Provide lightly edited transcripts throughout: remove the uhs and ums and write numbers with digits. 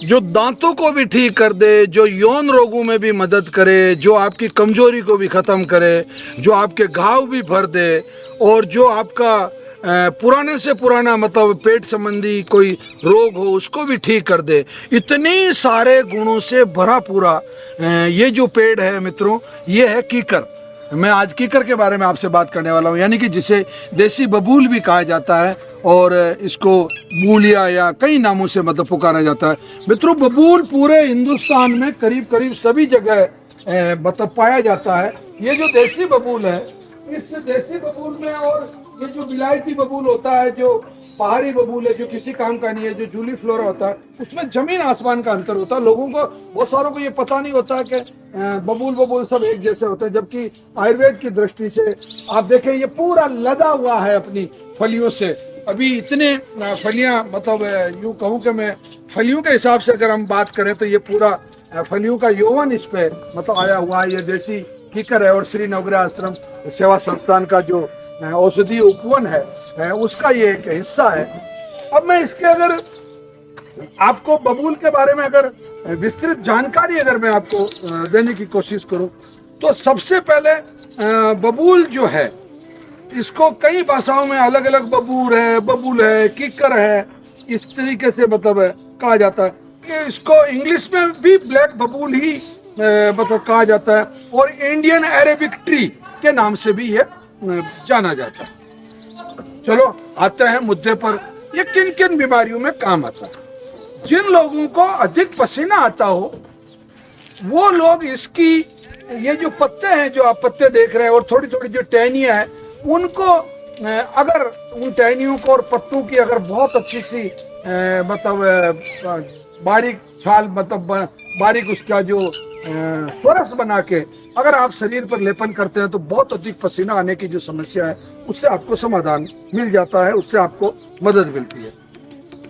जो दांतों को भी ठीक कर दे, जो यौन रोगों में भी मदद करे, जो आपकी कमजोरी को भी ख़त्म करे, जो आपके घाव भी भर दे, और जो आपका पुराने से पुराना मतलब पेट संबंधी कोई रोग हो उसको भी ठीक कर दे। इतने सारे गुणों से भरा पूरा ये जो पेड़ है मित्रों, ये है कीकर। मैं आज कीकर के बारे में आपसे बात करने वाला हूँ, यानी कि जिसे देसी बबूल भी कहा जाता है और इसको मूलिया या कई नामों से मतलब पुकारा जाता है। मित्रों, बबूल पूरे हिंदुस्तान में करीब करीब सभी जगह मतलब पाया जाता है। ये जो देसी बबूल है, इस देसी बबूल में और ये जो विलायती बबूल होता है, जो पहाड़ी बबूल है, जो किसी काम का नहीं है, जो जूली फ्लोरा होता है, उसमें जमीन आसमान का अंतर होता है। लोगों को, बहुत सारों को ये पता नहीं होता है कि बबूल सब एक जैसे होते हैं, जबकि आयुर्वेद की दृष्टि से आप देखें ये पूरा लदा हुआ है अपनी फलियों से। अभी इतने फलियां, मतलब यूँ कहूँ कि मैं फलियों के हिसाब से अगर हम बात करें तो ये पूरा फलियों का यौवन इस पे मतलब आया हुआ है। ये देसी कीकर है और श्री नवग्रह आश्रम सेवा संस्थान का जो औषधीय उपवन है उसका ये एक हिस्सा है। अब मैं इसके अगर आपको बबूल के बारे में अगर विस्तृत जानकारी अगर मैं आपको देने की कोशिश करूं तो सबसे पहले बबूल जो है, इसको कई भाषाओं में अलग अलग बबूल है, कीकर है, इस तरीके से मतलब कहा जाता है कि इसको इंग्लिश में भी ब्लैक बबूल ही मतलब कहा जाता है, और इंडियन अरेबिक ट्री के नाम से भी ये जाना जाता है। चलो आते हैं मुद्दे पर, ये किन किन बीमारियों में काम आता है। जिन लोगों को अधिक पसीना आता हो वो लोग इसकी, ये जो पत्ते हैं, जो आप पत्ते देख रहे हैं, और थोड़ी थोड़ी जो टहनियाँ हैं, उनको अगर उन टहनियों को और पत्तों की अगर बहुत अच्छी सी मतलब बारीक छाल, मतलब बारीक उसका जो स्वरस बना के अगर आप शरीर पर लेपन करते हैं तो बहुत अधिक पसीना आने की जो समस्या है उससे आपको समाधान मिल जाता है, उससे आपको मदद मिलती है।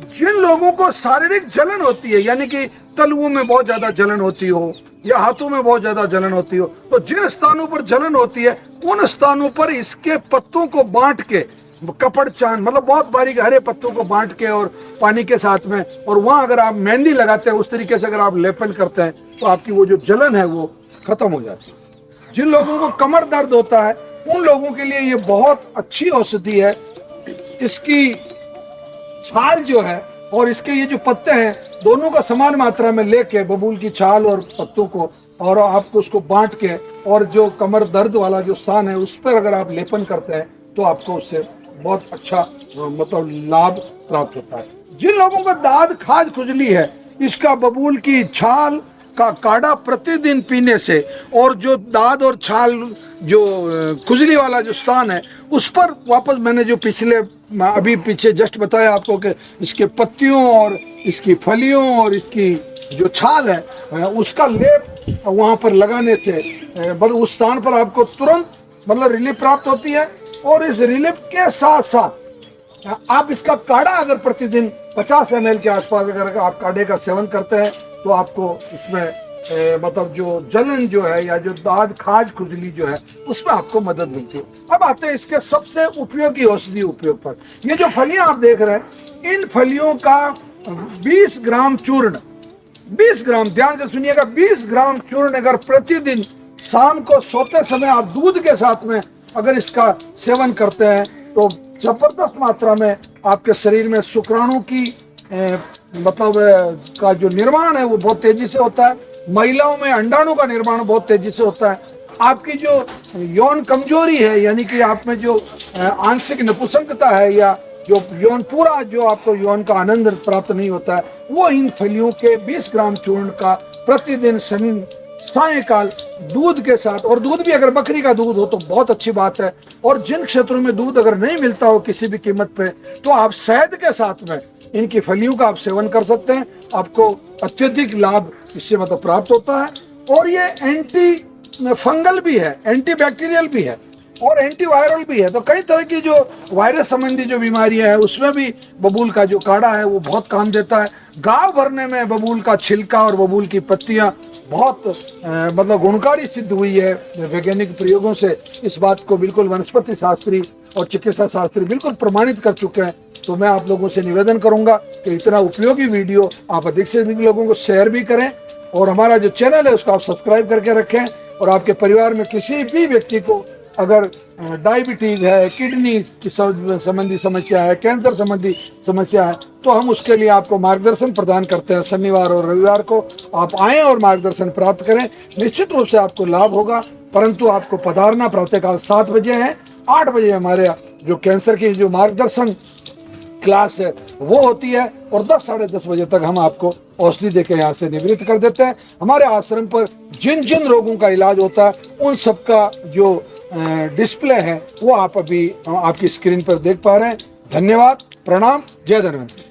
जिन लोगों को शारीरिक जलन होती है, यानी कि तलुओं में बहुत ज्यादा जलन होती हो या हाथों में बहुत ज्यादा जलन होती हो, तो जिन स्थानों पर जलन होती है उन स्थानों पर इसके पत्तों को बांट के, कपड़ चांद मतलब बहुत बारीक हरे पत्तों को बांट के और पानी के साथ में, और वहां अगर आप मेहंदी लगाते हैं, उस तरीके से अगर आप लेपन करते हैं तो आपकी वो जो जलन है वो खत्म हो जाती है। जिन लोगों को कमर दर्द होता है उन लोगों के लिए ये बहुत अच्छी औषधि है। इसकी छाल जो है और इसके ये जो पत्ते हैं, दोनों का समान मात्रा में लेके, बबूल की छाल और पत्तों को, और आपको उसको बांट के, और जो कमर दर्द वाला जो स्थान है उस पर अगर आप लेपन करते हैं तो आपको उससे बहुत अच्छा मतलब लाभ प्राप्त होता है। जिन लोगों को दाद खाज खुजली है, इसका बबूल की छाल का काढ़ा प्रतिदिन पीने से, और जो दाद और छाल जो खुजली वाला जो स्थान है उस पर वापस, मैंने जो पिछले अभी पीछे जस्ट बताया आपको कि इसके पत्तियों और इसकी फलियों और इसकी जो छाल है उसका लेप वहाँ पर लगाने से मतलब उस स्थान पर आपको तुरंत मतलब रिलीफ प्राप्त होती है। और इस रिलीफ के साथ साथ आप इसका काढ़ा अगर प्रतिदिन 50 ml के आसपास अगर आप काढ़े का सेवन करते हैं तो आपको उसमें मतलब जो जलन जो है या जो दाद खाज खुजली जो है उसमें आपको मदद मिलती है। अब आते हैं इसके सबसे उपयोगी औषधि उपयोग पर। ये जो फलियां आप देख रहे हैं, इन फलियों का 20 ग्राम चूर्ण, 20 ग्राम, ध्यान से सुनिएगा, 20 ग्राम चूर्ण अगर प्रतिदिन शाम को सोते समय आप दूध के साथ में अगर इसका सेवन करते हैं तो जबरदस्त मात्रा में आपके शरीर में शुक्राणु की मतलब का जो निर्माण है वो बहुत तेजी से होता है। महिलाओं में अंडाणु का निर्माण बहुत तेजी से होता है। आपकी जो यौन कमजोरी है, यानी कि आप में जो आंशिक नपुंसकता है या जो यौन पूरा जो आपको यौन का आनंद प्राप्त नहीं होता है, वो इन फलियों के 20 ग्राम चूर्ण का प्रतिदिन सायंकाल दूध के साथ, और दूध भी अगर बकरी का दूध हो तो बहुत अच्छी बात है, और जिन क्षेत्रों में दूध अगर नहीं मिलता हो किसी भी कीमत पे तो आप शहद के साथ में इनकी फलियों का आप सेवन कर सकते हैं। आपको अत्यधिक लाभ इससे मतलब प्राप्त होता है। और ये एंटी फंगल भी है, एंटी बैक्टीरियल भी है और एंटीवायरल भी है। तो कई तरह की जो वायरस संबंधी जो बीमारियां हैं उसमें भी बबूल का जो काढ़ा है वो बहुत काम देता है। घाव भरने में बबूल का छिलका और बबूल की पत्तियां बहुत मतलब गुणकारी सिद्ध हुई है। वैज्ञानिक प्रयोगों से इस बात को बिल्कुल वनस्पति शास्त्री और चिकित्सा शास्त्री बिल्कुल प्रमाणित कर चुके हैं तो मैं आप लोगों से निवेदन करूंगा कि इतना उपयोगी वीडियो आप अधिक से अधिक लोगों को शेयर भी करें और हमारा जो चैनल है उसको आप सब्सक्राइब करके रखें। और आपके परिवार में किसी भी व्यक्ति को अगर डायबिटीज़ है, किडनी की संबंधी समस्या है, कैंसर संबंधी समस्या है, तो हम उसके लिए आपको मार्गदर्शन प्रदान करते हैं। शनिवार और रविवार को आप आएँ और मार्गदर्शन प्राप्त करें, निश्चित रूप से आपको लाभ होगा। परंतु आपको पधारना प्रातःकाल 7 बजे है, 8 बजे हमारे जो कैंसर की जो मार्गदर्शन क्लास है वो होती है और 10 साढ़े 10 बजे तक हम आपको औषधि देकर यहाँ से निवृत्त कर देते हैं। हमारे आश्रम पर जिन जिन रोगों का इलाज होता है उन सबका जो डिस्प्ले है वो आप अभी आपकी स्क्रीन पर देख पा रहे हैं। धन्यवाद, प्रणाम, जय धन्वंतरी।